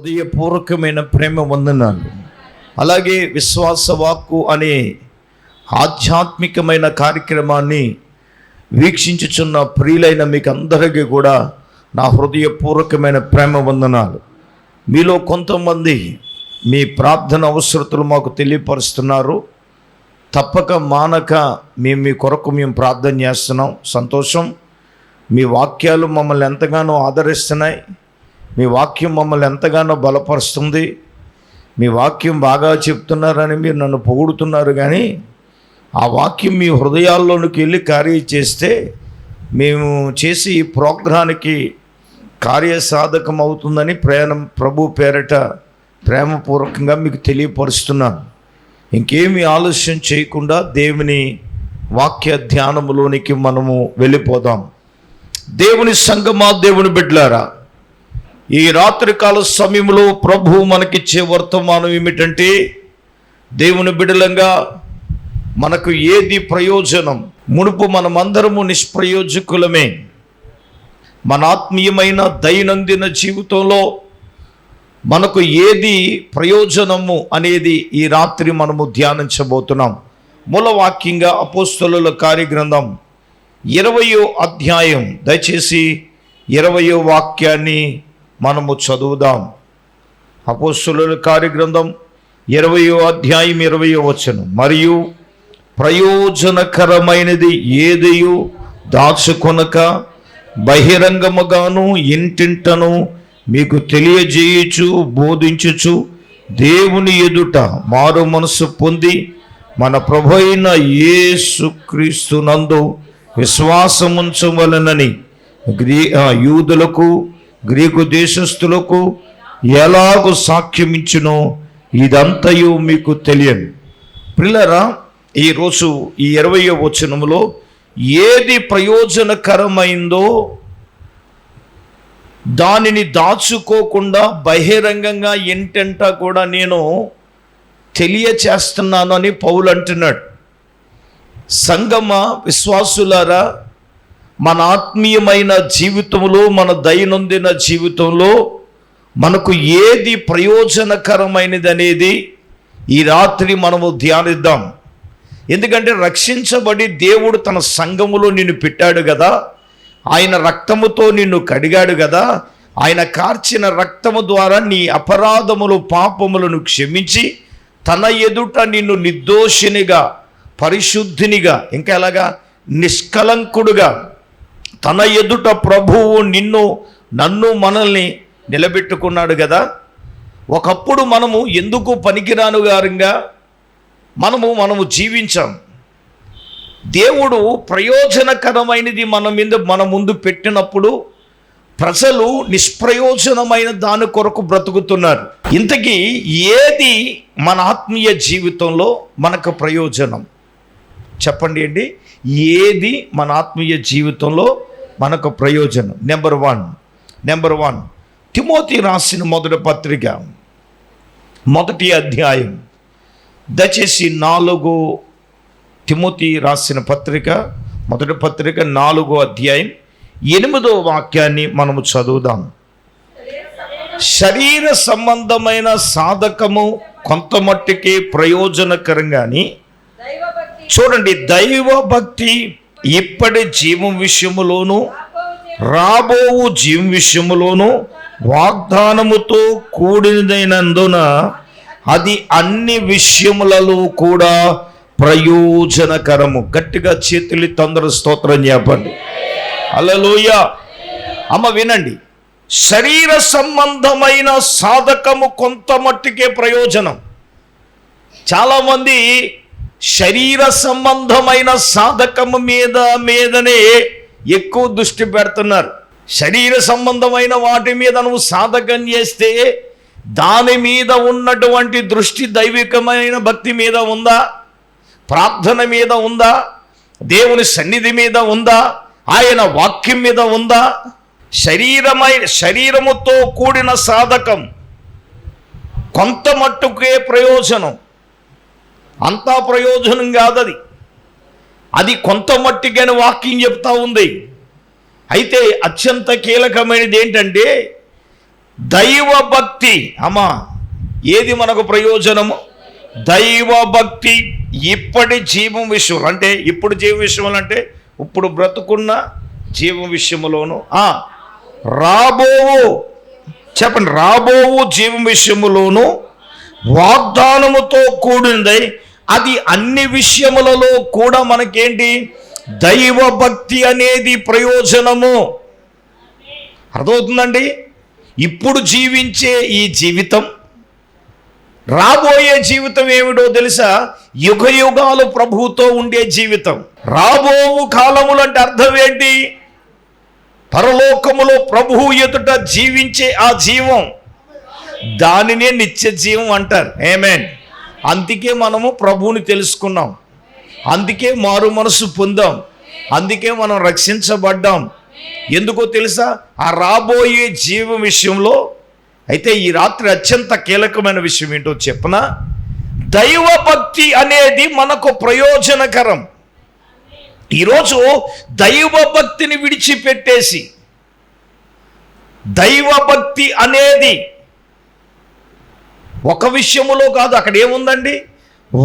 హృదయపూర్వకమైన ప్రేమ వందనాలు. అలాగే విశ్వాస వాక్కు అనే ఆధ్యాత్మికమైన కార్యక్రమాన్ని వీక్షించుచున్న ప్రియులైన మీకు అందరికీ కూడా నా హృదయపూర్వకమైన ప్రేమ వందనాలు. మీలో కొంతమంది మీ ప్రార్థన అవసరతలు మాకు తెలియపరుస్తున్నారు. తప్పక మానక మీ కొరకు మేము ప్రార్థన చేస్తున్నాం. సంతోషం. మీ వాక్యాలు మమ్మల్ని ఎంతగానో ఆదరిస్తున్నాయి. మీ వాక్యం మమ్మల్ని ఎంతగానో బలపరుస్తుంది. మీ వాక్యం బాగా చెప్తున్నారని మీరు నన్ను పొగుడుతున్నారు, కానీ ఆ వాక్యం మీ హృదయాల్లోనికి వెళ్ళి కార్యం చేస్తే మేము చేసి ఈ ప్రోగ్రానికి కార్యసాధకం అవుతుందని ప్రభు పేరట ప్రేమపూర్వకంగా మీకు తెలియపరుస్తున్నాను. ఇంకేమీ ఆలస్యం చేయకుండా దేవుని వాక్య ధ్యానములోనికి మనము వెళ్ళిపోదాం. దేవుని సంగమా, దేవుని బిడ్డలారా, ఈ రాత్రికాల సమయంలో ప్రభువు మనకిచ్చే వర్తమానం ఏమిటంటే, దేవుని బిడ్డలంగా మనకు ఏది ప్రయోజనం? మునుపు మనమందరము నిష్ప్రయోజకులమే. మన ఆత్మీయమైన దైనందిన జీవితంలో మనకు ఏది ప్రయోజనము అనేది ఈ రాత్రి మనము ధ్యానించబోతున్నాం. మూలవాక్యంగా అపోస్తలుల కార్యగ్రంథం 20వ అధ్యాయం, దయచేసి 20వ వాక్యాన్ని మనము చదువుదాం. అపోస్తలుల కార్యగ్రంథం 20వ అధ్యాయం 20వ వచనం. మరియు ప్రయోజనకరమైనది ఏదియు దాచుకొనక బహిరంగముగాను ఇంటింటను మీకు తెలియజేయుచు బోధించుచు దేవుని ఎదుట మారు మనసు పొంది మన ప్రభు అయిన యేసుక్రీస్తునందు విశ్వాసముంచవలెనని యూదులకు గ్రీకు దేశస్థులకు ఎలాగూ సాక్ష్యమిచ్చునో ఇదంతయు మీకు తెలియను. ప్రియులారా, ఈరోజు ఈ 20వ వచనములో ఏది ప్రయోజనకరమైందో దానిని దాచుకోకుండా బహిరంగంగా ఏంటంటా కూడా నేను తెలియచేస్తున్నాను అని పౌలు అంటున్నాడు. సంగమ విశ్వాసులారా, మన ఆత్మీయమైన జీవితంలో, మన దైనందిన జీవితంలో మనకు ఏది ప్రయోజనకరమైనది అనేది ఈ రాత్రి మనము ధ్యానిద్దాం. ఎందుకంటే రక్షించబడి దేవుడు తన సంఘములో నిన్ను పెట్టాడు కదా, ఆయన రక్తముతో నిన్ను కడిగాడు కదా, ఆయన కార్చిన రక్తము ద్వారా నీ అపరాధములు పాపములను క్షమించి తన ఎదుట నిన్ను నిర్దోషినిగా, పరిశుద్ధినిగా, ఇంకా ఎలాగా నిష్కలంకుడుగా తన ఎదుట ప్రభువు నన్ను మనల్ని నిలబెట్టుకున్నాడు కదా. ఒకప్పుడు మనము ఎందుకు పనికిరాను గారంగా మనము జీవించాం. దేవుడు ప్రయోజనకరమైనది మన ముందు పెట్టినప్పుడు ప్రజలు నిష్ప్రయోజనమైన దాని కొరకు బ్రతుకుతున్నారు. ఇంతకీ ఏది మన ఆత్మీయ జీవితంలో మనకు ప్రయోజనం? చెప్పండి అండి, ఏది మన ఆత్మీయ జీవితంలో మనకు ప్రయోజనం? నెంబర్ వన్ తిమోతి రాసిన మొదటి పత్రిక 1వ అధ్యాయం, దయచేసి 4 తిమోతి రాసిన పత్రిక, మొదటి పత్రిక 4వ అధ్యాయం 8వ వాక్యాన్ని మనము చదువుదాం. శరీర సంబంధమైన సాధకము కొంత మట్టుకే ప్రయోజనకరం, కానీ చూడండి, దైవ భక్తి ఇప్పటి జీవం విషయములోను రాబోవు జీవం విషయములోను వాగ్దానముతో కూడినదైనందున అది అన్ని విషయములలో కూడా ప్రయోజనకరము. గట్టిగా చేతులు తొందర స్తోత్రం చెప్పండి. హల్లెలూయా. అమ్మ వినండి, శరీర సంబంధమైన సాధకము కొంత మట్టుకే ప్రయోజనం. చాలామంది శరీర సంబంధమైన సాధకము మీదనే ఎక్కువ దృష్టి పెడుతున్నారు. శరీర సంబంధమైన వాటి మీద నువ్వు సాధకం చేస్తే దాని మీద ఉన్నటువంటి దృష్టి దైవికమైన భక్తి మీద ఉందా? ప్రార్థన మీద ఉందా? దేవుని సన్నిధి మీద ఉందా? ఆయన వాక్యం మీద ఉందా? శరీరముతో కూడిన సాధకం కొంత మట్టుకే ప్రయోజనం, అంతా ప్రయోజనం కాదది. అది కొంత మట్టికని వాక్యం చెప్తా ఉంది. అయితే అత్యంత కీలకమైనది ఏంటంటే దైవ భక్తి భక్తి అమ్మా, ఏది మనకు ప్రయోజనము? దైవ భక్తి ఇప్పటి జీవం విషయంలో, అంటే ఇప్పుడు జీవ విషయంలో అంటే ఇప్పుడు బ్రతుకున్న జీవం విషయములోను, రాబోవు చెప్పండి, రాబోవు జీవం విషయములోను వాగ్దానముతో కూడింది. అది అన్ని విషయములలో కూడా మనకేంటి? దైవ భక్తి అనేది ప్రయోజనము. అర్థమవుతుందండి? ఇప్పుడు జీవించే ఈ జీవితం, రాబోయే జీవితం ఏమిటో తెలుసా? యుగ యుగాలు ప్రభువుతో ఉండే జీవితం. రాబోవు కాలములు అంటే అర్థం ఏంటి? పరలోకములో ప్రభువు ఎదుట జీవించే ఆ జీవం, దానినే నిత్య జీవం అంటారు. ఆమేన్. అందుకే మనము ప్రభువుని తెలుసుకున్నాం, అందుకే మారు మనసు పొందాం, అందుకే మనం రక్షించబడ్డాం. ఎందుకో తెలుసా? ఆ రాబోయే జీవం విషయంలో అయితే ఈ రాత్రి అత్యంత కీలకమైన విషయం ఏంటో చెప్పనా? దైవ భక్తి అనేది మనకు ప్రయోజనకరం. ఈరోజు దైవ భక్తిని విడిచిపెట్టేసి, దైవ భక్తి అనేది ఒక విషయములో కాదు, అక్కడ ఏముందండి?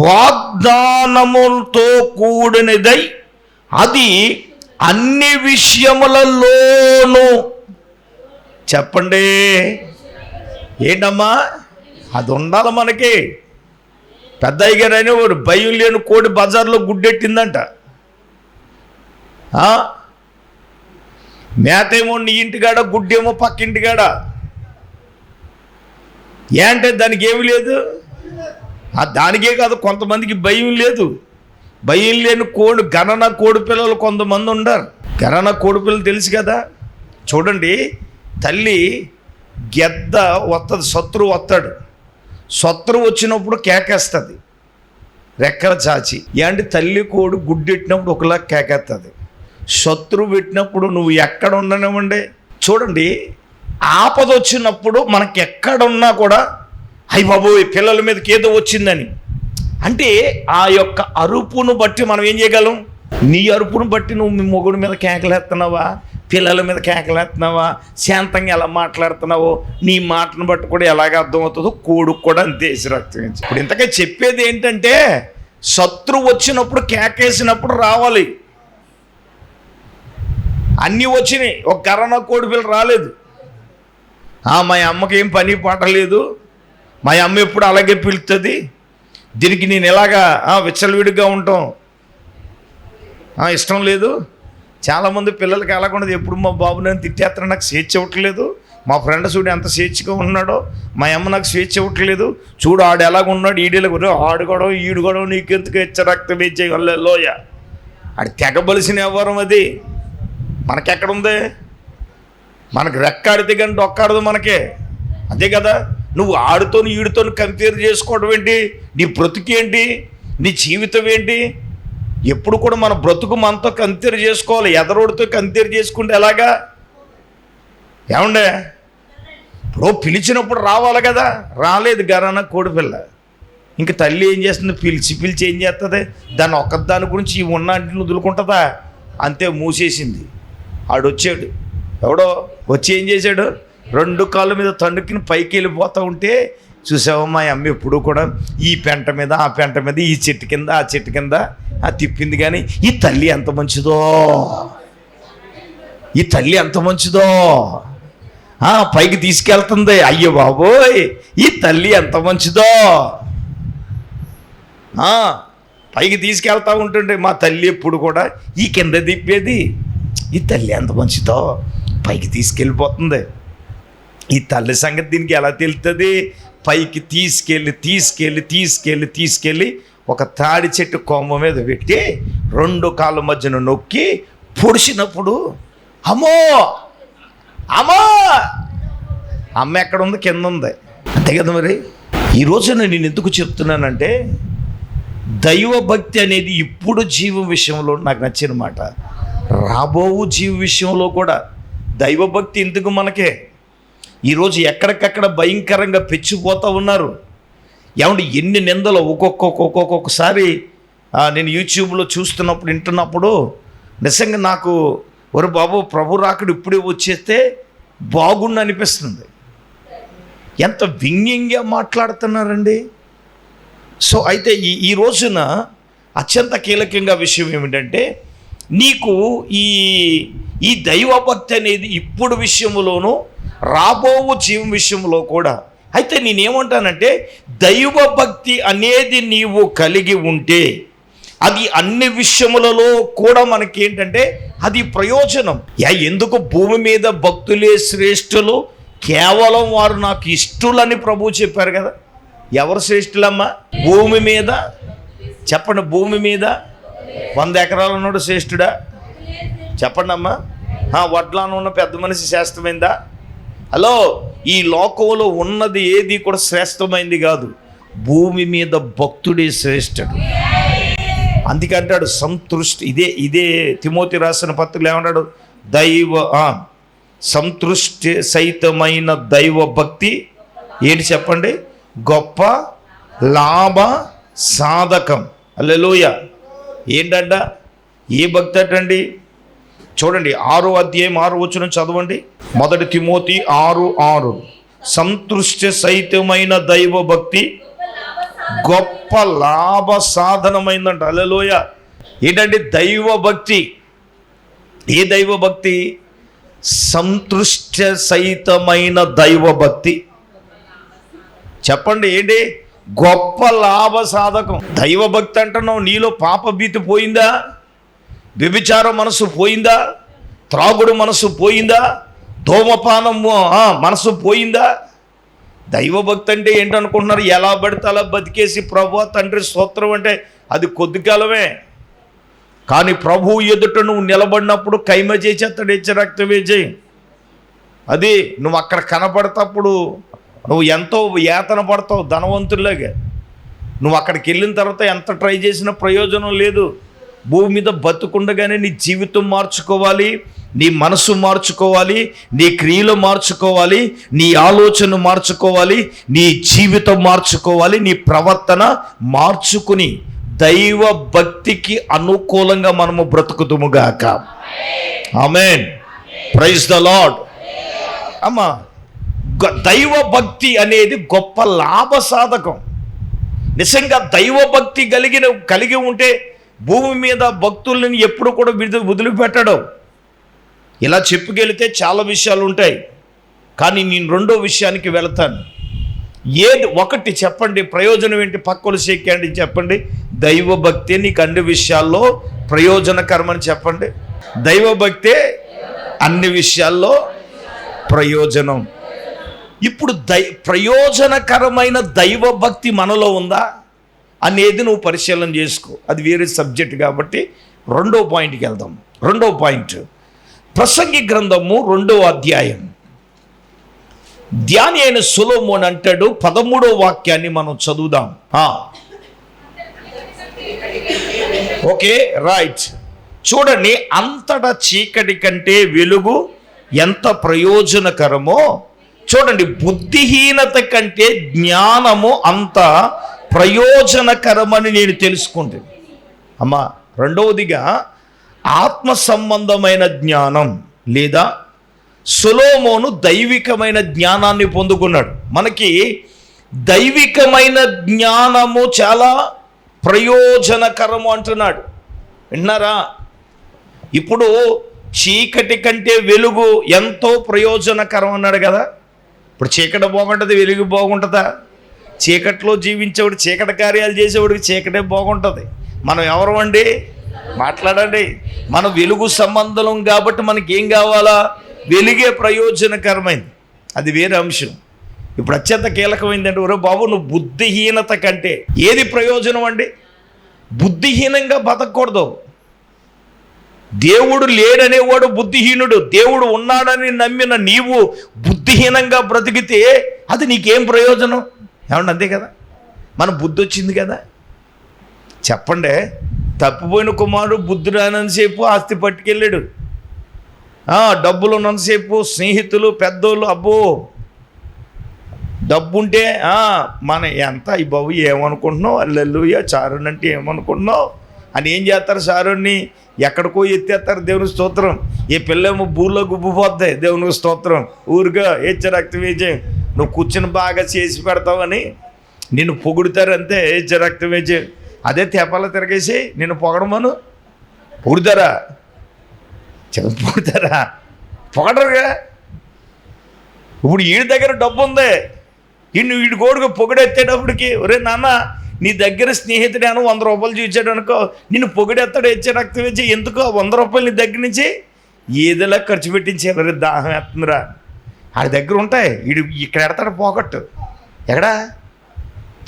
వాగ్దానములతో కూడినదై అది అన్ని విషయములలోనూ. చెప్పండి ఏంటమ్మా? అది ఉండాలి మనకి. పెద్దయ్య గారు అని వాడు భయం లేని కోడి బజార్లో గుడ్డెట్టిందంట. మేతేమో నీ ఇంటికాడ, గుడ్డేమో పక్కింటికాడ. ఏంటే దానికి ఏమి లేదు? దానికే కాదు, కొంతమందికి భయం లేదు. భయం లేని కోడి, గణన కోడి పిల్లలు కొంతమంది ఉండరు. గణన కోడి పిల్లలు తెలుసు కదా. చూడండి, తల్లి గెద్ద వస్తుంది, శత్రువు వస్తాడు. శత్రువు వచ్చినప్పుడు కేకేస్తుంది రెక్కల చాచి. ఏంటి? తల్లి కోడి గుడ్డెట్టినప్పుడు ఒకలా కేకేస్తుంది. శత్రువు పెట్టినప్పుడు నువ్వు ఎక్కడ ఉండనివ్వండి. చూడండి, ఆపద వచ్చినప్పుడు మనకి ఎక్కడున్నా కూడా అయ్య బాబోయ్ పిల్లల మీదకి ఏదో వచ్చిందని అంటే ఆ యొక్క అరుపును బట్టి మనం ఏం చేయగలం? నీ అరుపును బట్టి నువ్వు మీ మొగుడి మీద కేకలేస్తున్నావా, పిల్లల మీద కేకలేస్తున్నావా, శాంతంగా ఎలా మాట్లాడుతున్నావో నీ మాటను బట్టి కూడా ఎలాగ అర్థమవుతుందో కోడుకు కూడా అంతే రక్తం. ఇప్పుడు ఇంతకే చెప్పేది ఏంటంటే, శత్రువు వచ్చినప్పుడు కేకేసినప్పుడు రావాలి. అన్నీ వచ్చినాయి, ఒక కరోనా కోడి పిల్ల రాలేదు. మా అమ్మకి ఏం పని పాట లేదు, మా అమ్మ ఎప్పుడు అలాగే పిలుస్తుంది, దీనికి నేను ఎలాగా విచ్చలవిడిగా ఉంటాం ఇష్టం లేదు. చాలామంది పిల్లలకి అలాగుండదు. ఎప్పుడు మా బాబు నేను తిట్టేస్తాను, నాకు స్వేచ్ఛ ఇవ్వట్లేదు. మా ఫ్రెండ్ చూడు ఎంత స్వేచ్ఛగా ఉన్నాడో, మా అమ్మ నాకు స్వేచ్ఛ ఇవ్వట్లేదు. చూడు ఆడు ఎలాగున్నాడు, ఈడేలా ఆడుకోవడం ఈడుకోవడం, నీకెందుకు రక్తం లోయ. ఆడు తెగబలిసిన వ్యవహారం అది. మనకెక్కడుంది? మనకు రెక్కాడితే కానీ డొక్కాడదు మనకే. అదే కదా, నువ్వు ఆడుతో ఈడుతో కంపేర్ చేసుకోవడం ఏంటి? నీ బ్రతుకేంటి? నీ జీవితం ఏంటి? ఎప్పుడు కూడా మన బ్రతుకు మనతో కంపేర్ చేసుకోవాలి. ఎదరోడితో కంపేర్ చేసుకుంటే ఎలాగా? ఏమండే, ఇప్పుడు పిలిచినప్పుడు రావాలి కదా, రాలేదు గరాన కోడిపిల్ల. ఇంక తల్లి ఏం చేస్తుంది? పిలిచి ఏం చేస్తుంది? దాన్ని ఒక్కదాని గురించి ఈ ఉన్నట్లు వదులుకుంటుందా? అంతే, మూసేసింది. ఆడొచ్చాడు, ఎవడో వచ్చి ఏం చేశాడు? 2 కాళ్ళ మీద తండుకుని పైకి వెళ్ళిపోతూ ఉంటే చూసావా, మా అమ్మ ఎప్పుడు కూడా ఈ పెంట మీద ఆ పెంట మీద, ఈ చెట్టు కింద ఆ చెట్టు కింద తిప్పింది. కానీ ఈ తల్లి ఎంత మంచిదో, ఈ తల్లి ఎంత మంచిదో, పైకి తీసుకెళ్తుంది. అయ్యో బాబోయ్, ఈ తల్లి ఎంత మంచిదో, పైకి తీసుకెళ్తా ఉంటుండే. మా తల్లి ఎప్పుడు కూడా ఈ కింద తిప్పేది. ఈ తల్లి ఎంత మంచిదో, పైకి తీసుకెళ్ళిపోతుంది. ఈ తల్లి సంగతి దీనికి ఎలా తెలుస్తుంది? పైకి తీసుకెళ్ళి ఒక తాడి చెట్టు కొమ్మ మీద పెట్టి 2 కాళ్ళ మధ్యన నొక్కి పొడిచినప్పుడు అమ్మో అమ్మ ఎక్కడ ఉంది? కింద ఉంది. అంతే కదా. మరి ఈ రోజున నేను ఎందుకు చెప్తున్నానంటే, దైవ భక్తి అనేది ఇప్పుడు జీవం విషయంలో నాకు నచ్చిన మాట, రాబోవు జీవ విషయంలో కూడా దైవభక్తి ఎందుకు మనకే. ఈరోజు ఎక్కడికక్కడ భయంకరంగా పెచ్చిపోతూ ఉన్నారు. ఏమంటే ఎన్ని నిందలు ఒక్కొక్కసారి నేను యూట్యూబ్లో చూస్తున్నప్పుడు వింటున్నప్పుడు నిజంగా నాకు ఒరు బాబు ప్రభు రాకుడు ఇప్పుడే వచ్చేస్తే బాగుండు అనిపిస్తుంది. ఎంత వ్యంగ్యంగా మాట్లాడుతున్నారండి. సో అయితే ఈ రోజున అత్యంత కీలకంగా విషయం ఏమిటంటే, నీకు ఈ దైవభక్తి అనేది ఇప్పుడు విషయంలోనూ రాబోవు జీవం విషయంలో కూడా. అయితే నేనేమంటానంటే, దైవభక్తి అనేది నీవు కలిగి ఉంటే అది అన్ని విషయములలో కూడా మనకేంటంటే అది ప్రయోజనం. ఎందుకు భూమి మీద భక్తులే శ్రేష్ఠులు, కేవలం వారు నాకు ఇష్టలని ప్రభువు చెప్పారు కదా. ఎవరు శ్రేష్ఠులమ్మా భూమి మీద? చెప్పండి. భూమి మీద 100 ఎకరాలు ఉన్నాడు శ్రేష్ఠుడా? చెప్పండి అమ్మా. వడ్లాను ఉన్న పెద్ద మనిషి శ్రేష్టమైందా? హలో, ఈ లోకంలో ఉన్నది ఏది కూడా శ్రేష్టమైంది కాదు. భూమి మీద భక్తుడే శ్రేష్ఠుడు. అందుకంటాడు సంతృష్టి. ఇదే తిమోతి రాసిన పత్రికలో ఏమన్నాడు? సంతృష్టి సహితమైన దైవ భక్తి ఏంటి చెప్పండి? గొప్ప లాభ సాధకం. హల్లెలూయా. ఏంటంట? ఏ భక్తి అటండి? చూడండి, 6వ అధ్యాయం 6వ వచనం చదవండి. 1 తిమోతి 6:6 సంతృష్టి సహితమైన దైవ భక్తి గొప్ప లాభ సాధనమైందంట. హల్లెలూయా. ఏంటంటే దైవ భక్తి? ఏ దైవ భక్తి? సంతృష్టి సహితమైన దైవ భక్తి. చెప్పండి ఏంటి? గొప్ప లాభ సాధకం. దైవ భక్తి అంటున్నావు, నీలో పాప భీతి పోయిందా? వ్యభిచార మనసు పోయిందా? త్రాగుడు మనసు పోయిందా? ధూమపానము మనసు పోయిందా? దైవభక్తి అంటే ఏంటనుకుంటున్నారు? ఎలా పడితే అలా బతికేసి ప్రభు తండ్రి స్తోత్రం అంటే అది కొద్ది కాలమే. కానీ ప్రభువు ఎదుట నువ్వు నిలబడినప్పుడు కైమ చేసేస్తాడు, రక్తమే చేయి. అది నువ్వు అక్కడ కనపడతప్పుడు నువ్వు ఎంతో యాతన పడతావు ధనవంతుల్లాగా. నువ్వు అక్కడికి వెళ్ళిన తర్వాత ఎంత ట్రై చేసినా ప్రయోజనం లేదు. భూమి మీద బతుకుండగానే నీ జీవితం మార్చుకోవాలి, నీ మనసు మార్చుకోవాలి, నీ క్రియలు మార్చుకోవాలి, నీ ఆలోచన మార్చుకోవాలి, నీ జీవితం మార్చుకోవాలి, నీ ప్రవర్తన మార్చుకుని దైవ భక్తికి అనుకూలంగా మనము బ్రతుకుతుముగాక. ఆమేన్. Praise the Lord. అమ్మా, దైవ భక్తి అనేది గొప్ప లాభ సాధకం. నిజంగా దైవ భక్తి కలిగి ఉంటే భూమి మీద భక్తుల్ని ఎప్పుడు కూడా వదిలిపెట్టడు. ఇలా చెప్పుకెళితే చాలా విషయాలు ఉంటాయి, కానీ నేను రెండో విషయానికి వెళతాను. ఏది ఒకటి చెప్పండి, ప్రయోజనం ఏంటి? పక్కలు చెక్కండి చెప్పండి. దైవ భక్తి నీకు అన్ని విషయాల్లో ప్రయోజనకరమని చెప్పండి. దైవ భక్తే అన్ని విషయాల్లో ప్రయోజనం. ఇప్పుడు ప్రయోజనకరమైన దైవ భక్తి మనలో ఉందా అనేది నువ్వు పరిశీలన చేసుకో. అది వేరే సబ్జెక్ట్ కాబట్టి రెండో పాయింట్కి వెళ్దాం. రెండో పాయింట్, ప్రసంగి గ్రంథము 2వ అధ్యాయం. ధ్యాని అయిన సొలొమోను అంటాడు, 13వ వాక్యాన్ని మనం చదువుదాం. Okay, right. చూడండి, అంతటా చీకటి కంటే వెలుగు ఎంత ప్రయోజనకరమో, చూడండి, బుద్ధిహీనత కంటే జ్ఞానము అంత ప్రయోజనకరమని నేను తెలుసుకుంటాను. అమ్మా, రెండవదిగా ఆత్మ సంబంధమైన జ్ఞానం లేదా సొలొమోను దైవికమైన జ్ఞానాన్ని పొందుకున్నాడు. మనకి దైవికమైన జ్ఞానము చాలా ప్రయోజనకరము అంటున్నాడు. విన్నారా? ఇప్పుడు చీకటి కంటే వెలుగు ఎంతో ప్రయోజనకరం అన్నాడు కదా. ఇప్పుడు చీకటి బాగుంటుంది, వెలుగు బాగుంటుందా? చీకట్లో జీవించేవాడు, చీకటి కార్యాలు చేసేవాడికి చీకటే బాగుంటుంది. మనం ఎవరు అండి? మాట్లాడండి. మన వెలుగు సంబంధం కాబట్టి మనకి ఏం కావాలా? వెలుగే ప్రయోజనకరమైంది. అది వేరే అంశం. ఇప్పుడు అత్యంత కీలకమైందంటే, ఒరే బాబు, నువ్వు బుద్ధిహీనత కంటే ఏది ప్రయోజనం అండి? బుద్ధిహీనంగా బతకూడదు. దేవుడు లేడనేవాడు బుద్ధిహీనుడు. దేవుడు ఉన్నాడని నమ్మిన నీవు బుద్ధిహీనంగా బ్రతికితే అది నీకేం ప్రయోజనం? ఏమన్నా అంతే కదా. మన బుద్ధి వచ్చింది కదా. చెప్పండి, తప్పిపోయిన కుమారుడు బుద్ధి రానంతసేపు ఆస్తి పట్టుకెళ్ళాడు. డబ్బులు ఉన్నంతసేపు స్నేహితులు పెద్దోళ్ళు, అబ్బో డబ్బుంటే మన ఎంత ఈ బాబు ఏమనుకుంటున్నావు, హల్లెలూయా చారుని అంటే ఏమనుకుంటున్నావు అని ఏం చేస్తారు? చారుణ్ణి ఎక్కడికో ఎత్తేస్తారు. దేవునికి స్తోత్రం. ఏ పిల్లేమో భూలో గుబ్బిపోద్ది. దేవునికి స్తోత్రం. ఊరిగా రక్తం వేచే నువ్వు కూర్చొని బాగా చేసి పెడతావని నిన్ను పొగుడుతారంతే. రక్తం వేచి అదే తెపాల తిరగేసి నిన్ను పొగడమను. పొగుడుతారా? పొగుడుతారా? పొగడరుగా. ఇప్పుడు వీడి దగ్గర డబ్బు ఉంది, వీడి కోడుకు పొగిడెత్తేటప్పటికి, ఒరే నాన్న నీ దగ్గర స్నేహితుడు అని 100 రూపాయలు చూచాడు అనుకో, నిన్ను పొగిడెత్తాడు, రక్తం వేచి. ఎందుకో 100 రూపాయలు నీ దగ్గర నుంచి ఏదోలా ఖర్చు పెట్టించారు. దాహం ఎత్తుందిరా, ఆడి దగ్గర ఉంటాయి. వీడు ఇక్కడ ఎడతాడు పాకెట్. ఎక్కడా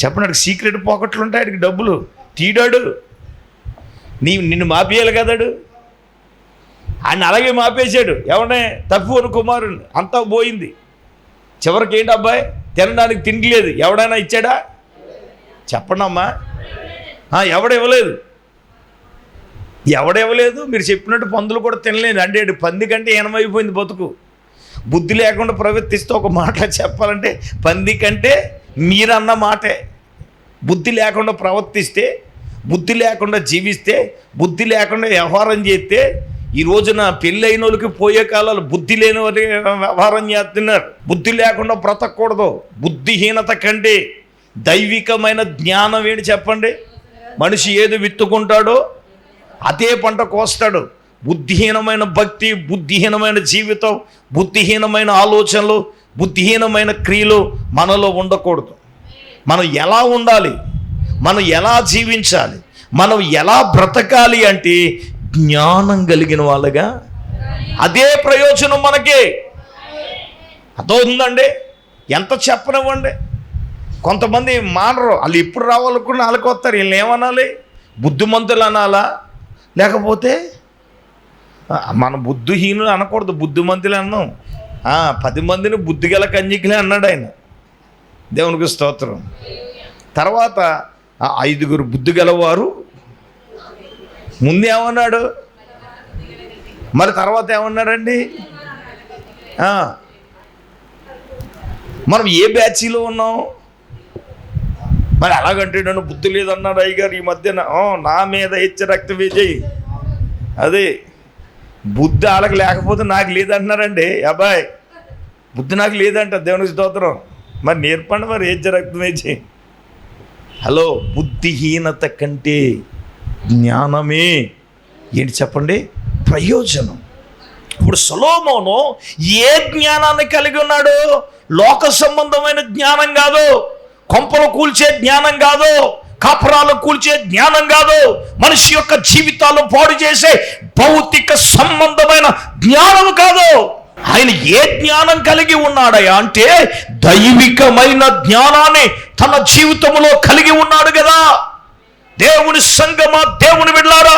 చెప్పండి, సీక్రెట్ పాకెట్లు ఉంటాయి, ఆడికి డబ్బులు తీడాడు. నిన్ను మాపేయాలి కదాడు. ఆయన అలాగే మాపేశాడు. ఎవడే తప్పు అని కుమారుని, అంతా పోయింది. చివరికి ఏంటి అబ్బాయి, తినడానికి తిండి లేదు. ఎవడైనా ఇచ్చాడా? చెప్పండి అమ్మా. ఎవడెవలేదు. మీరు చెప్పినట్టు పందులు కూడా తినలేదు అంటే పంది కంటే ఏనమైపోయింది బతుకు. బుద్ధి లేకుండా ప్రవర్తిస్తే ఒక మాట చెప్పాలంటే పంది కంటే మీరన్న మాటే. బుద్ధి లేకుండా ప్రవర్తిస్తే, బుద్ధి లేకుండా జీవిస్తే, బుద్ధి లేకుండా వ్యవహారం చేస్తే, ఈ రోజున పెళ్ళైన వాళ్ళకి పోయే కాలాలు బుద్ధి లేని వారి వ్యవహారం చేస్తున్నారు. బుద్ధి లేకుండా బ్రతకూడదు. బుద్ధిహీనత కంటే దైవికమైన జ్ఞానం ఏంటి చెప్పండి? మనిషి ఏది విత్తుకుంటాడో అదే పంట కోస్తాడు. బుద్ధిహీనమైన భక్తి, బుద్ధిహీనమైన జీవితం, బుద్ధిహీనమైన ఆలోచనలు, బుద్ధిహీనమైన క్రియలు మనలో ఉండకూడదు. మనం ఎలా ఉండాలి, మనం ఎలా జీవించాలి, మనం ఎలా బ్రతకాలి అంటే జ్ఞానం కలిగిన వాళ్ళగా. అదే ప్రయోజనం మనకి. అదవుతుందండి. ఎంత చెప్పనివ్వండి. కొంతమంది మానరు, వాళ్ళు ఎప్పుడు రావాలనుకున్న వాళ్ళకి వస్తారు. వీళ్ళు ఏమనాలి? బుద్ధిమంతులు అనాలా? లేకపోతే మన బుద్ధిహీనులు అనకూడదు, బుద్ధిమంతులు అన్నాం. 10 మందిని బుద్ధిగల కన్యకలే అన్నాడు ఆయన. దేవునికి స్తోత్రం. తర్వాత 5 బుద్ధిగలవారు ముందేమన్నాడు, మరి తర్వాత ఏమన్నాడండి? మనం ఏ బ్యాచీలో ఉన్నాం? మరి అలాగంటే నన్ను బుద్ధి లేదన్నాడు అయ్యగారు ఈ మధ్యన. నా మీద రక్తం వేజేయి. అదే బుద్ధి వాళ్ళకి లేకపోతే నాకు లేదంటున్నారండి. అబ్బాయి బుద్ధి నాకు లేదంట. దేవునికి స్తోత్రం. మరి నేర్పండి, మరి రక్తం వేజేయి. హలో, బుద్ధిహీనత కంటే జ్ఞానమే ఏంటి చెప్పండి? ప్రయోజనం. ఇప్పుడు సొలొమోను ఏ జ్ఞానాన్ని కలిగి ఉన్నాడు? లోక సంబంధమైన జ్ఞానం కాదు, కొంపలు కూల్చే జ్ఞానం కాదు, కాపురాలు కూల్చే జ్ఞానం కాదు, మనిషి యొక్క జీవితాలు పాడు చేసే భౌతిక సంబంధమైన జ్ఞానం కాదు. ఆయన ఏ జ్ఞానం కలిగి ఉన్నాడయ్యా అంటే దైవికమైన జ్ఞానాన్ని తన జీవితంలో కలిగి ఉన్నాడు కదా. దేవుని సంగమా, దేవుని బిడ్డలారా,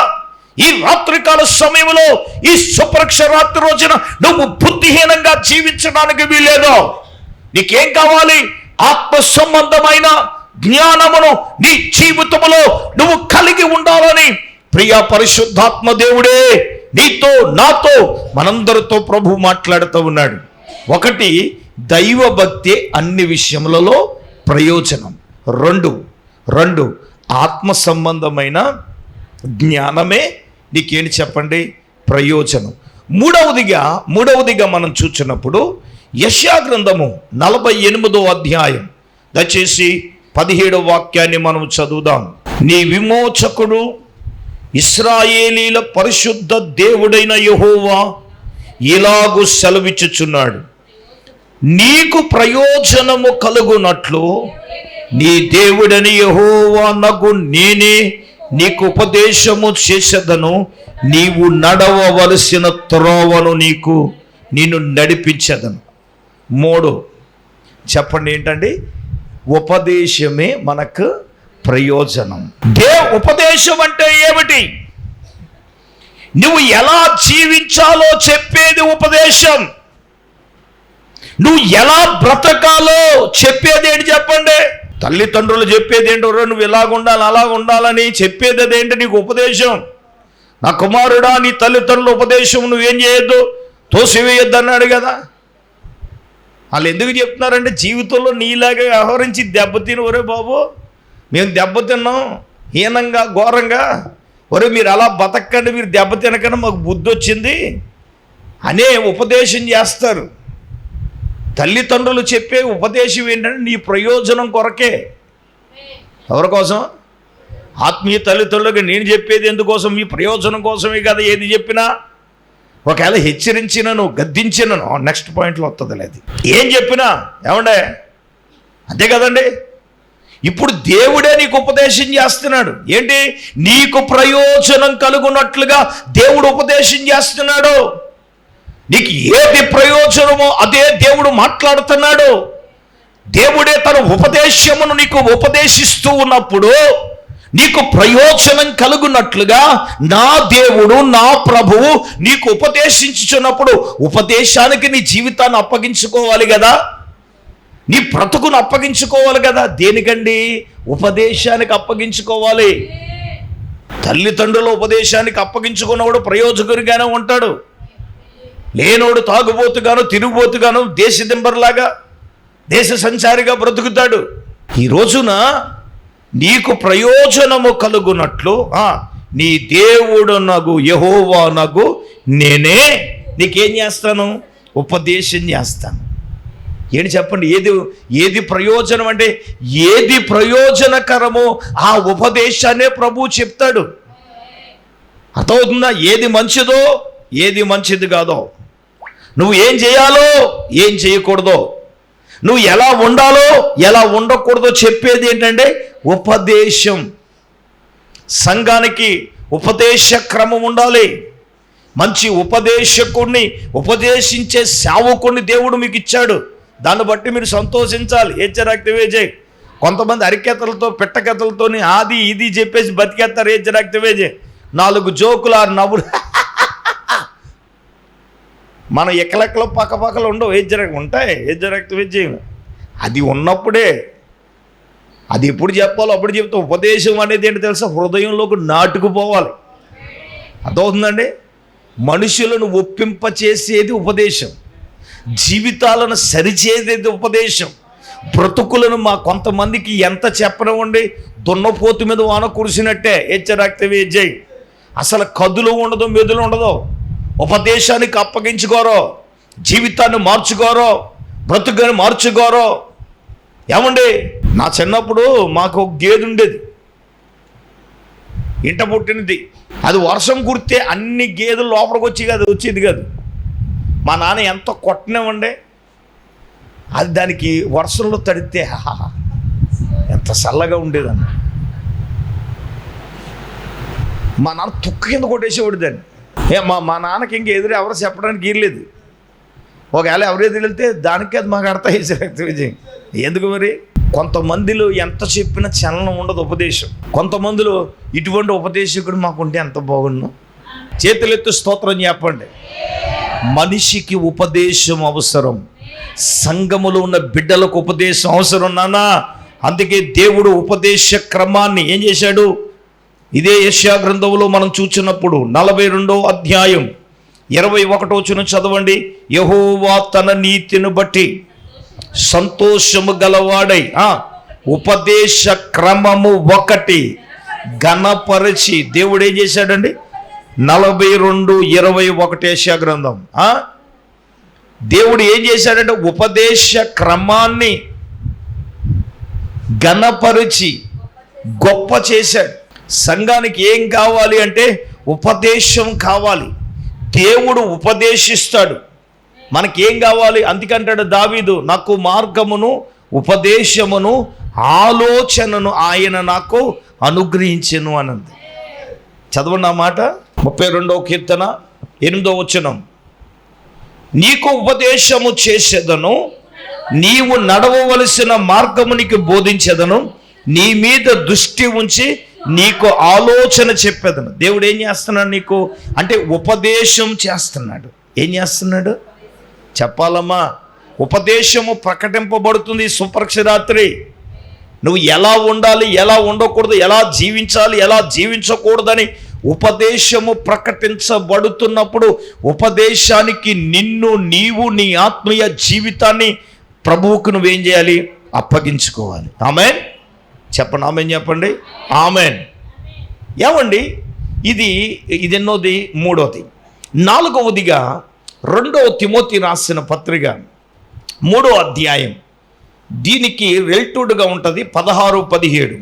ఈ రాత్రికాల సమయంలో, ఈ శుభ్రక్ష రాత్రి రోజున నువ్వు బుద్ధిహీనంగా జీవించడానికి వీలేదు. నీకేం కావాలి? ఆత్మ సంబంధమైన జ్ఞానమును నీ జీవితంలో నువ్వు కలిగి ఉండాలని ప్రియ పరిశుద్ధాత్మ దేవుడే నీతో, నాతో, మనందరితో ప్రభు మాట్లాడుతూ ఉన్నాడు. 1, దైవ భక్తి అన్ని విషయములలో ప్రయోజనం. 2 ఆత్మ సంబంధమైన జ్ఞానమే నీకేంటి చెప్పండి? ప్రయోజనం. మూడవదిగా మనం చూసినప్పుడు యెషయా గ్రంథము 48వ అధ్యాయం, దయచేసి 17వ వాక్యాన్ని మనం చదువుదాం. నీ విమోచకుడు ఇశ్రాయేలీల పరిశుద్ధ దేవుడైన యెహోవా ఇలాగు సెలవిచ్చుచున్నాడు, నీకు ప్రయోజనము కలుగునట్లు నీ దేవుడని యెహోవా నగు నేనే నీకు ఉపదేశము చేసేదను, నీవు నడవవలసిన త్రోవను నిన్ను నడిపించేదను. 3 చెప్పండి ఏంటండి? ఉపదేశమే మనకు ప్రయోజనం. ఉపదేశం అంటే ఏమిటి? నువ్వు ఎలా జీవించాలో చెప్పేది ఉపదేశం. నువ్వు ఎలా బ్రతకాలో చెప్పేది ఏంటి చెప్పండి? తల్లిదండ్రులు చెప్పేది ఏంటో, నువ్వు ఇలాగ ఉండాలి, అలాగ ఉండాలని చెప్పేది అదేంటి? నీకు ఉపదేశం. నా కుమారుడా, నీ తల్లిదండ్రుల ఉపదేశం నువ్వేం చేయొద్దు, తోసివేయొద్దు అన్నాడు కదా. వాళ్ళు ఎందుకు చెప్తున్నారంటే జీవితంలో నీలాగా వ్యవహరించి దెబ్బతిని, ఒరే బాబు మేము దెబ్బతిన్నాం హీనంగా, ఘోరంగా, ఒరే మీరు అలా బతకండి, మీరు దెబ్బతినకన్నా మాకు బుద్ధి వచ్చింది అనే ఉపదేశం చేస్తారు. తల్లిదండ్రులు చెప్పే ఉపదేశం ఏంటంటే నీ ప్రయోజనం కొరకే. ఎవరి కోసం? ఆత్మీయ తల్లిదండ్రులకి నేను చెప్పేది ఎందుకోసం? మీ ప్రయోజనం కోసమే కదా ఏది చెప్పినా. ఒకవేళ హెచ్చరించినను, గద్దించినను, నెక్స్ట్ పాయింట్లో వస్తుంది లేదు, ఏం చెప్పినా ఏమండే అంతే కదండి. ఇప్పుడు దేవుడే నీకు ఉపదేశం చేస్తున్నాడు. ఏంటి? నీకు ప్రయోజనం కలుగునట్లుగా దేవుడు ఉపదేశం చేస్తున్నాడు. నీకు ఏది ప్రయోజనమో అదే దేవుడు మాట్లాడుతున్నాడు. దేవుడే తన ఉపదేశమును నీకు ఉపదేశిస్తూ ఉన్నప్పుడు నీకు ప్రయోజనం కలుగునట్లుగా నా దేవుడు, నా ప్రభువు నీకు ఉపదేశించుచున్నప్పుడు ఉపదేశానికి నీ జీవితాన్ని అప్పగించుకోవాలి కదా, నీ బ్రతుకును అప్పగించుకోవాలి కదా. దేనికండి? ఉపదేశానికి అప్పగించుకోవాలి. తల్లిదండ్రుల ఉపదేశానికి అప్పగించుకున్నవాడు ప్రయోజకుడిగానే ఉంటాడు. లేనోడు తాగుబోతుగాను, తిరుగుబోతుగాను, దేశదింబర్లాగా, దేశ సంచారిగా బ్రతుకుతాడు. ఈ రోజున నీకు ప్రయోజనము కలుగునట్లు నీ దేవుడునగు యెహోవానగు నేనే నీకేం చేస్తాను? ఉపదేశం చేస్తాను. ఏంటి చెప్పండి? ఏది ప్రయోజనం అంటే ఏది ప్రయోజనకరమో ఆ ఉపదేశాన్నే ప్రభువు చెప్తాడు. అర్థమవుతుందా? ఏది మంచిదో, ఏది మంచిది కాదో, నువ్వు ఏం చేయాలో, ఏం చేయకూడదో, నువ్వు ఎలా ఉండాలో, ఎలా ఉండకూడదో చెప్పేది ఏంటంటే ఉపదేశం. సంఘానికి ఉపదేశ క్రమం ఉండాలి. మంచి ఉపదేశకుడిని, ఉపదేశించే సేవకుడిని దేవుడు మీకు ఇచ్చాడు. దాన్ని బట్టి మీరు సంతోషించాలి. హెచ్చరాక్తివేజే. కొంతమంది అరికెతలతో, పిట్టకెతలతో అది ఇది చెప్పేసి బతికేస్తారు. హెచ్చరాక్తివేజే 4 జోకులు 6 నవ్వులు. మన ఎక్కలెక్కలో పక్కపక్కలు ఉండవు. ఉంటాయి హెచ్చరాక్తివేజే. అది ఉన్నప్పుడే, అది ఎప్పుడు చెప్పాలో అప్పుడు చెప్తా. ఉపదేశం అనేది ఏంటి తెలుసా? హృదయంలోకి నాటుకుపోవాలి. అర్థమవుతుందండి? మనుషులను ఒప్పింపచేసేది ఉపదేశం, జీవితాలను సరిచేసేది ఉపదేశం. బ్రతుకులను కొంతమందికి ఎంత చెప్పనివ్వండి, దున్నపోతు మీద వాన కురిసినట్టే. హెచ్చరాక్తివేజై. అసలు కదులు ఉండదు, మెదులు ఉండదు. ఉపదేశానికి అప్పగించుకోరో, జీవితాన్ని మార్చుకోరో, బ్రతుకుని మార్చుకోరో. ఏమండి, నా చిన్నప్పుడు మాకు ఒక గేదె ఉండేది, ఇంట పుట్టినది. అది వర్షం కురితే అన్ని గేదెలు లోపలికి వచ్చేది కాదు. మా నాన్న ఎంత కొట్టనివ్వండి, అది దానికి వర్షంలో తడితే ఎంత చల్లగా ఉండేదన్న. మా నాన్న తుక్క కింద కొట్టేసేవాడు దాన్ని. మా నాన్నకి ఇంక ఎదురు ఎవరు చెప్పడానికి గీరలేదు. ఒకవేళ ఎవరు వెళ్తే దానికి అది మాకు అర్థం చేసే విజయం. ఎందుకు మరి? కొంతమందిలో ఎంత చెప్పినా చలనం ఉండదు ఉపదేశం. కొంతమందిలో ఇటువంటి ఉపదేశకుడు మాకుంటే ఎంత బాగుండు. చేతులెత్తు స్తోత్రం చెప్పండి. మనిషికి ఉపదేశం అవసరం. సంఘములో ఉన్న బిడ్డలకు ఉపదేశం అవసరం నానా. అందుకే దేవుడు ఉపదేశ క్రమాన్ని ఏం చేశాడు? ఇదే యెషయా గ్రంథంలో మనం చూచినప్పుడు 42వ అధ్యాయం 21వ వచనం చదవండి. యెహోవా తన నీతిని బట్టి సంతోషము గలవాడై ఉపదేశ క్రమము ఒకటి ఘనపరిచి. దేవుడు ఏం చేశాడండి? 42:21 యెషయా గ్రంథం. దేవుడు ఏం చేశాడంటే ఉపదేశ క్రమాన్ని ఘనపరిచి గొప్ప చేశాడు. సంఘానికి ఏం కావాలి అంటే ఉపదేశం కావాలి. దేవుడు ఉపదేశిస్తాడు. మనకేం కావాలి? అందుకంటాడు దావీదు, నాకు మార్గమును, ఉపదేశమును, ఆలోచనను ఆయన నాకు అనుగ్రహించెను అన్నది. చదవండి ఆ మాట. 32వ కీర్తన 8వ వచనం. నీకు ఉపదేశము చేసేదను, నీవు నడవవలసిన మార్గము నీకు బోధించేదను, నీ మీద దృష్టి ఉంచి నీకు ఆలోచన చెప్పేదను. దేవుడు ఏం చేస్తున్నాడు నీకు అంటే ఉపదేశం చేస్తున్నాడు. ఏం చేస్తున్నాడు చెప్పాలమ్మా? ఉపదేశము ప్రకటింపబడుతుంది. సుపరక్షరాత్రి నువ్వు ఎలా ఉండాలి, ఎలా ఉండకూడదు, ఎలా జీవించాలి, ఎలా జీవించకూడదని ఉపదేశము ప్రకటించబడుతున్నప్పుడు ఉపదేశానికి నీవు నీ ఆత్మీయ జీవితాన్ని ప్రభువుకు నువ్వేం చేయాలి? అప్పగించుకోవాలి. ఆమేన్ చెప్పండి. ఆమేన్ చెప్పండి. ఆమేన్. ఏమండి, ఇది ఎన్నోది? 3వది. 4వదిగా 2వ తిమోతి రాసిన పత్రిక 3వ అధ్యాయం దీనికి రిలేటెడ్గా ఉంటుంది. 16-17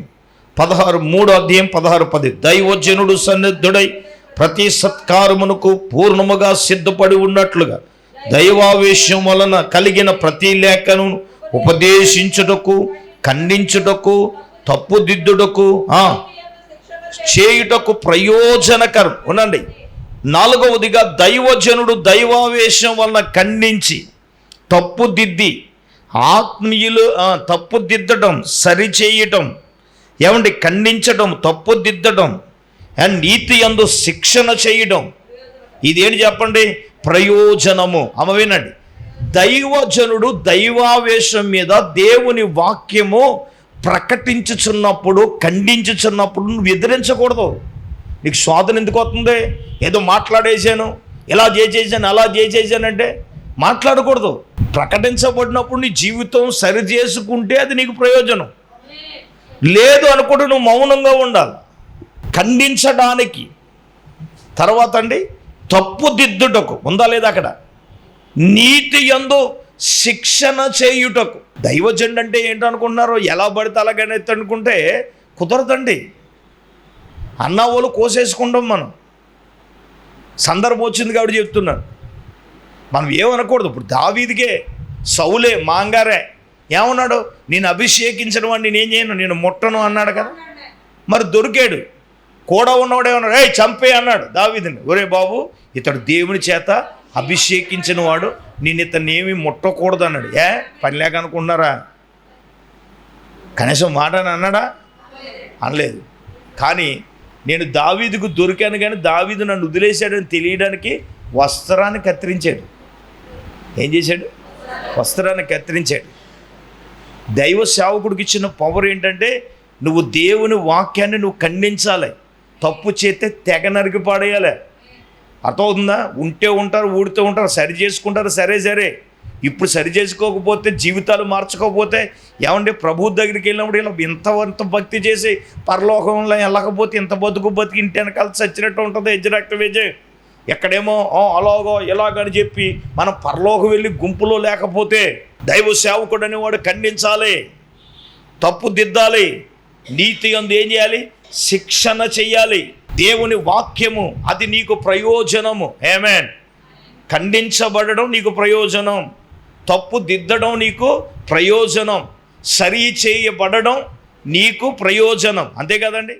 3వ అధ్యాయం 16-10. దైవజనుడు సన్నిధుడై ప్రతి సత్కారమునకు పూర్ణముగా సిద్ధపడి ఉన్నట్లుగా దైవావేశం వలన కలిగిన ప్రతి లేఖను ఉపదేశించుటకు, ఖండించుటకు, తప్పుదిద్దుటకు, చేయుటకు ప్రయోజనకరం. ఉండండి. 4వదిగా దైవజనుడు దైవావేశం వలన ఖండించి తప్పుదిద్ది, ఆత్మీయులు తప్పుదిద్దడం, సరిచేయటం, ఏమండి, ఖండించడం, తప్పుదిద్దడం అండ్ నీతి యందు శిక్షణ చేయడం. ఇదేంటి చెప్పండి? ప్రయోజనము. వినండి. దైవజనుడు దైవావేశం మీద దేవుని వాక్యము ప్రకటించుచున్నప్పుడు, ఖండించుచున్నప్పుడు నువ్వు ఎదిరించకూడదు. నీకు శోధన ఎందుకు వస్తుంది? ఏదో మాట్లాడేసాను, ఇలా చేసేసాను, అలా చేసేసానంటే మాట్లాడకూడదు. ప్రకటించబడినప్పుడు నీ జీవితం సరి చేసుకుంటే అది నీకు ప్రయోజనం. లేదు అనుకుంటే నువ్వు మౌనంగా ఉండాలి. ఖండించడానికి, తర్వాత అండి తప్పుదిద్దుటకు, ఉందా లేదా అక్కడ, నీతి యందు శిక్షణ చేయుటకు. దైవజనుడు అంటే ఏంటనుకుంటున్నారు? ఎలా పడితే అలాగనే అనుకుంటే కుదరదండి. అన్నవాళ్ళు కోసేసుకుంటాం మనం. సందర్భం వచ్చింది కాబట్టి చెప్తున్నాను. మనం ఏమనకూడదు. ఇప్పుడు దావీదుకే సౌలే మాంగారే ఏమన్నాడు? నేను అభిషేకించిన వాడిని నేనేం చేయను, నేను ముట్టను అన్నాడు కదా. మరి దొరికాడు. కూడా ఉన్నవాడు ఏమన్నాడు? చంపే అన్నాడు దావీదుని. ఒరే బాబు, ఇతడు దేవుని చేత అభిషేకించిన వాడు, నేను ఇతన్ని ఏమీ ముట్టకూడదు అన్నాడు. పని లేక అనుకుంటున్నారా? కనీసం మాట అన్నాడా? అనలేదు. కానీ నేను దావీదుకు దొరికాను, కానీ దావీదు నన్ను వదిలేశాడని తెలియడానికి వస్త్రాన్ని కత్తిరించాడు. ఏం చేశాడు? వస్త్రాన్ని కత్తిరించాడు. దైవ సేవకుడికి ఇచ్చిన పవర్ ఏంటంటే నువ్వు దేవుని వాక్యాన్ని నువ్వు ఖండించాలి. తప్పు చేస్తే తెగ నరికి పాడేయాలి. అర్థమవుతుందా? ఉంటే ఉంటారు, ఊడితే ఉంటారు, సరి చేసుకుంటారు, సరే. ఇప్పుడు సరి చేసుకోకపోతే, జీవితాలు మార్చుకోకపోతే, ఏమంటే ప్రభు దగ్గరికి వెళ్ళినప్పుడు ఇలా ఇంత భక్తి చేసి పరలోకంలో వెళ్ళకపోతే ఇంత బతికి ఇంటి వెనకాల చచ్చినట్టు ఉంటుంది. ఎజ్జరక్త వేజే ఎక్కడేమో అలాగో ఇలాగని చెప్పి మనం పరలోకం వెళ్ళి గుంపులో లేకపోతే, దైవ సేవకుడు అనేవాడు ఖండించాలి, తప్పు దిద్దాలి, నీతి యందు ఏం చేయాలి? శిక్షణ చెయ్యాలి. దేవుని వాక్యము అది నీకు ప్రయోజనము. ఆమేన్. ఖండించబడడం నీకు ప్రయోజనం, తప్పు దిద్దడం నీకు ప్రయోజనం, సరి చేయబడడం నీకు ప్రయోజనం. అంతే కదండి.